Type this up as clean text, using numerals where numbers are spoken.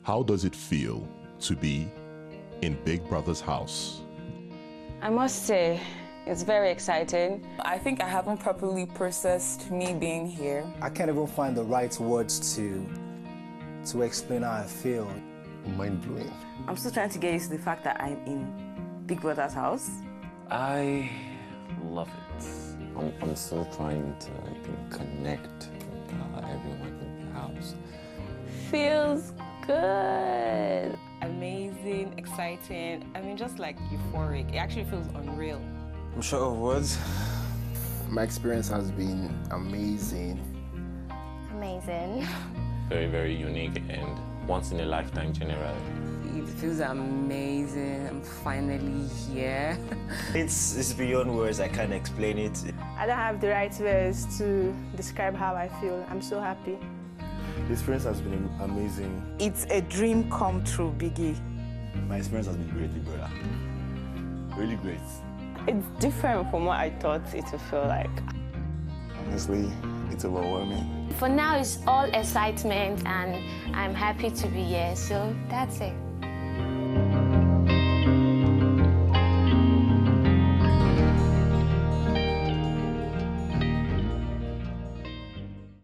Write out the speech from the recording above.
How does it feel to be in Big Brother's house? I must say, it's very exciting. I think I haven't properly processed me being here. I can't even find the right words to explain how I feel. Mind-blowing. I'm still trying to get used to the fact that I'm in Big Brother's house. I love it. I'm still trying to connect with everyone in the house. Feels good. Amazing, exciting, I mean just like euphoric. It actually feels unreal. I'm short of words. My experience has been amazing. Amazing. Very, very unique and once in a lifetime generally. It feels amazing. I'm finally here. It's beyond words. I can't explain it. I don't have the right words to describe how I feel. I'm so happy. The experience has been amazing. It's a dream come true, Biggie. My experience has been great, Big Brother. Really great. It's different from what I thought it would feel like. Honestly, it's overwhelming. For now, it's all excitement, and I'm happy to be here, so that's it.